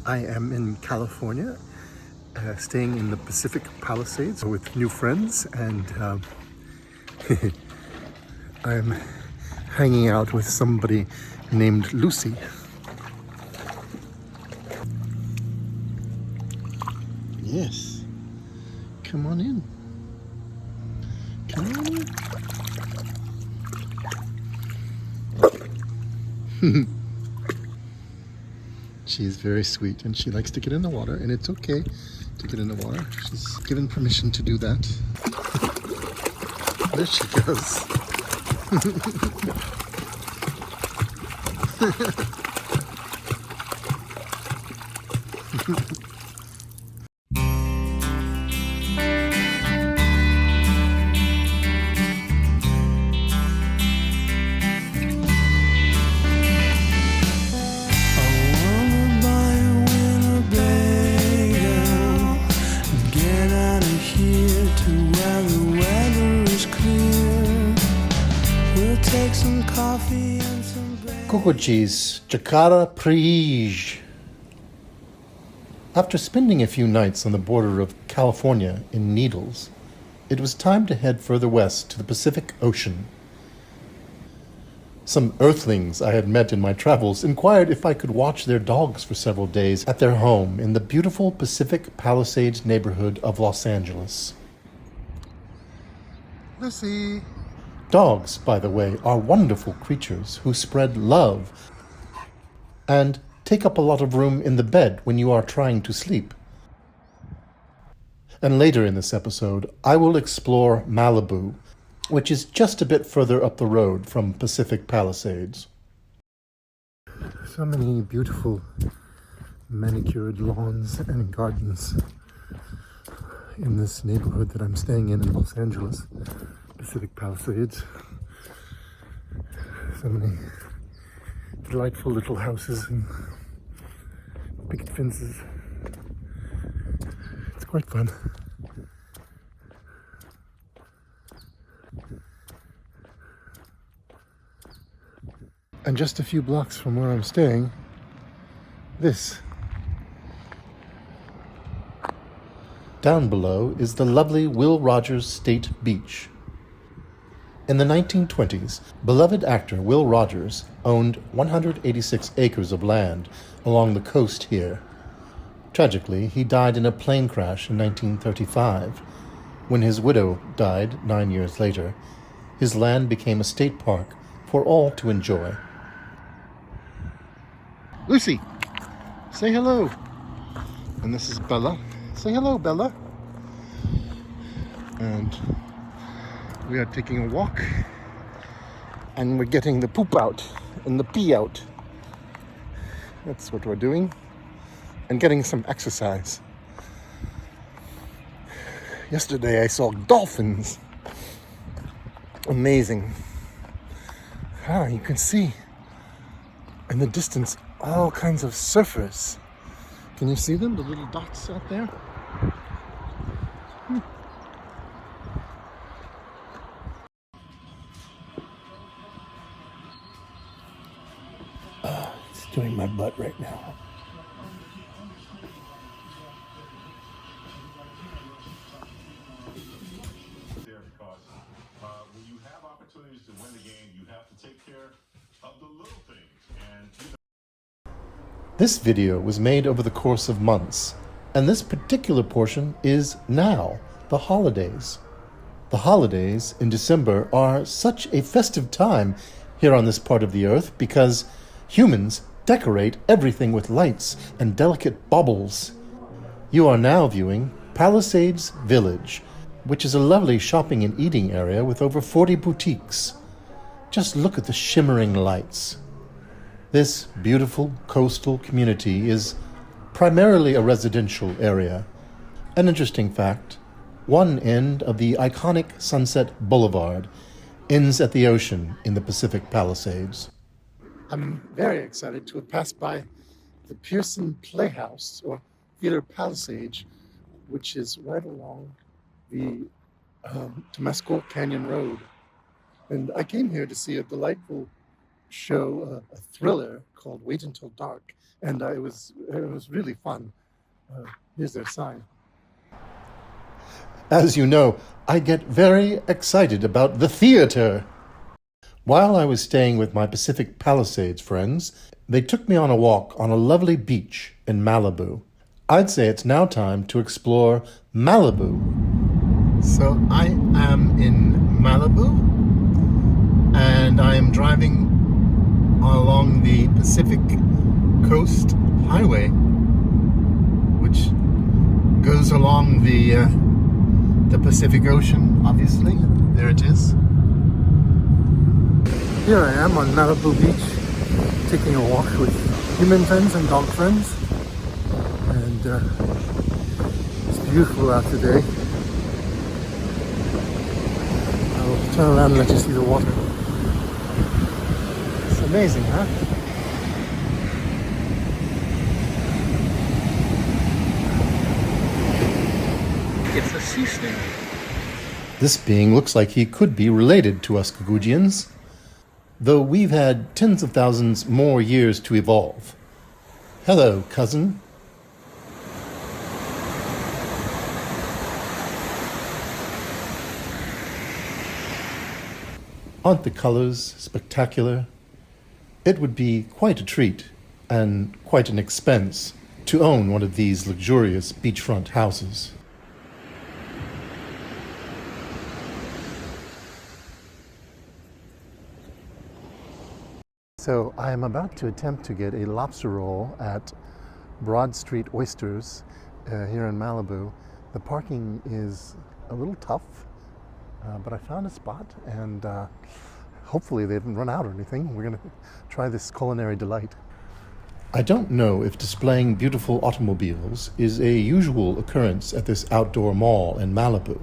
I am in California, staying in the Pacific Palisades with new friends, and I'm hanging out with somebody named Lucy. Yes, come on in. Come on in. She's very sweet and she likes to get in the water, and it's okay to get in the water. She's given permission to do that. There she goes. Gugu-Gee's Jakarta Priij. After spending a few nights on the border of California in Needles, it was time to head further west to the Pacific Ocean. Some earthlings I had met in my travels inquired if I could watch their dogs for several days at their home in the beautiful Pacific Palisades neighborhood of Los Angeles. Lucy. Dogs, by the way, are wonderful creatures who spread love and take up a lot of room in the bed when you are trying to sleep. And later in this episode, I will explore Malibu, which is just a bit further up the road from Pacific Palisades. So many beautiful manicured lawns and gardens in this neighborhood that I'm staying in Los Angeles. Pacific Palisades. So many delightful little houses and picket fences. It's quite fun. And just a few blocks from where I'm staying, this. Down below is the lovely Will Rogers State Beach. In the 1920s, beloved actor Will Rogers owned 186 acres of land along the coast here. Tragically, he died in a plane crash in 1935. When his widow died 9 years later, his land became a state park for all to enjoy. Lucy, say hello. And this is Bella. Say hello, Bella. And we are taking a walk, and we're getting the poop out and the pee out. That's what we're doing, and getting some exercise. Yesterday I saw dolphins. Amazing. You can see in the distance all kinds of surfers. Can you see them, the little dots out there? It's doing my butt right now. When you have opportunities to win the game, you have to take care of the little things. This video was made over the course of months, and this particular portion is now, the holidays. The holidays in December are such a festive time here on this part of the earth because humans decorate everything with lights and delicate baubles. You are now viewing Palisades Village, which is a lovely shopping and eating area with over 40 boutiques. Just look at the shimmering lights. This beautiful coastal community is primarily a residential area. An interesting fact, one end of the iconic Sunset Boulevard ends at the ocean in the Pacific Palisades. I'm very excited to have passed by the Pearson Playhouse, or Theater Palisades, which is right along the Temescal Canyon Road. And I came here to see a delightful show, a thriller called Wait Until Dark. and it was really fun. Here's their sign. As you know, I get very excited about the theater. While I was staying with my Pacific Palisades friends, they took me on a walk on a lovely beach in Malibu. I'd say it's now time to explore Malibu. So I am in Malibu, and I am driving along the Pacific Coast Highway, which goes along the Pacific Ocean, obviously. There it is. Here I am on Malibu Beach, taking a walk with human friends and dog friends. And it's beautiful out today. I'll turn around and let you see the water. It's amazing, huh? It's a sea snail. This being looks like he could be related to us Gugu-Gee-ans, though we've had tens of thousands more years to evolve. Hello, cousin. Aren't the colors spectacular? It would be quite a treat, and quite an expense, to own one of these luxurious beachfront houses. So I am about to attempt to get a lobster roll at Broad Street Oysters here in Malibu. The parking is a little tough, but I found a spot, and hopefully they didn't run out or anything. We're going to try this culinary delight. I don't know if displaying beautiful automobiles is a usual occurrence at this outdoor mall in Malibu,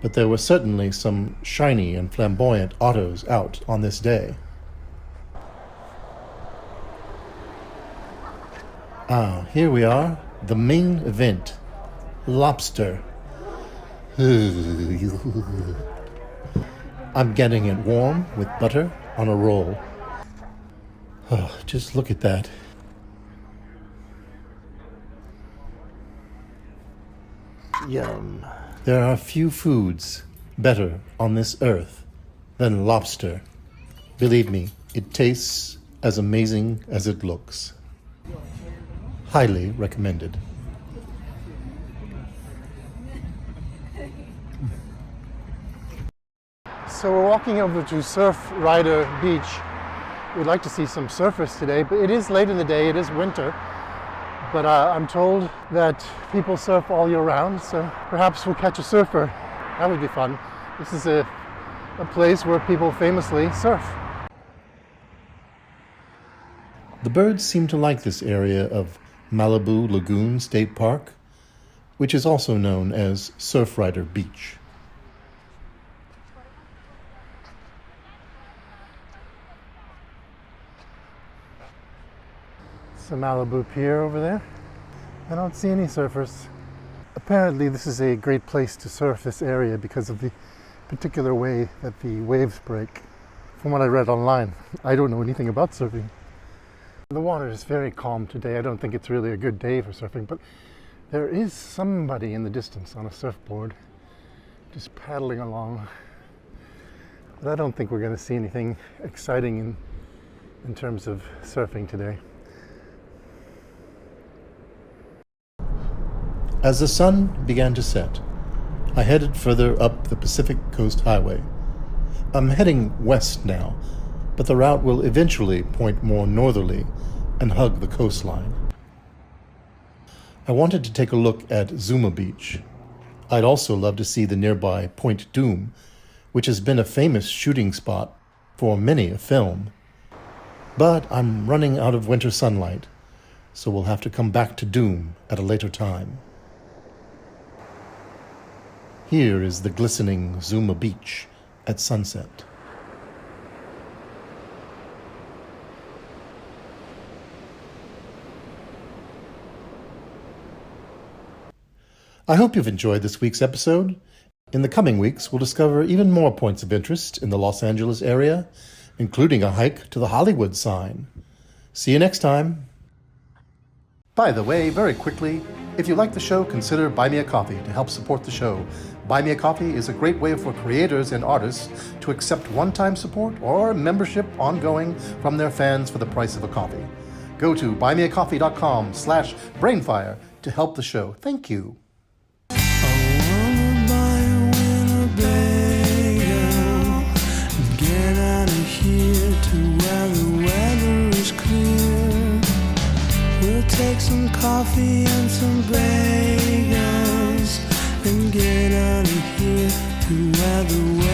but there were certainly some shiny and flamboyant autos out on this day. Ah, here we are, the main event, Lobster. I'm getting it warm with butter on a roll. Oh, just look at that. Yum. There are few foods better on this earth than lobster. Believe me, it tastes as amazing as it looks. Highly recommended. So we're walking over to Surf Rider Beach. We'd like to see some surfers today, but it is late in the day, it is winter. But I'm told that people surf all year round, so perhaps we'll catch a surfer. That would be fun. This is a place where people famously surf. The birds seem to like this area of Malibu Lagoon State Park, which is also known as Surf Rider Beach. It's the Malibu Pier over there. I don't see any surfers. Apparently this is a great place to surf, this area, because of the particular way that the waves break. From what I read online, I don't know anything about surfing. The water is very calm today. I don't think it's really a good day for surfing, but there is somebody in the distance on a surfboard just paddling along. But I don't think we're going to see anything exciting in terms of surfing today. As the sun began to set, I headed further up the Pacific Coast Highway. I'm heading west now, but the route will eventually point more northerly and hug the coastline. I wanted to take a look at Zuma Beach. I'd also love to see the nearby Point Doom, which has been a famous shooting spot for many a film. But I'm running out of winter sunlight, so we'll have to come back to Doom at a later time. Here is the glistening Zuma Beach at sunset. I hope you've enjoyed this week's episode. In the coming weeks, we'll discover even more points of interest in the Los Angeles area, including a hike to the Hollywood sign. See you next time. By the way, very quickly, if you like the show, consider Buy Me a Coffee to help support the show. Buy Me a Coffee is a great way for creators and artists to accept one-time support or membership ongoing from their fans for the price of a coffee. Go to buymeacoffee.com/brainfire to help the show. Thank you. I wanna buy a Winnebago and get out of here to where the weather is clear. We'll take some coffee and some bagels and get out of here to where the weather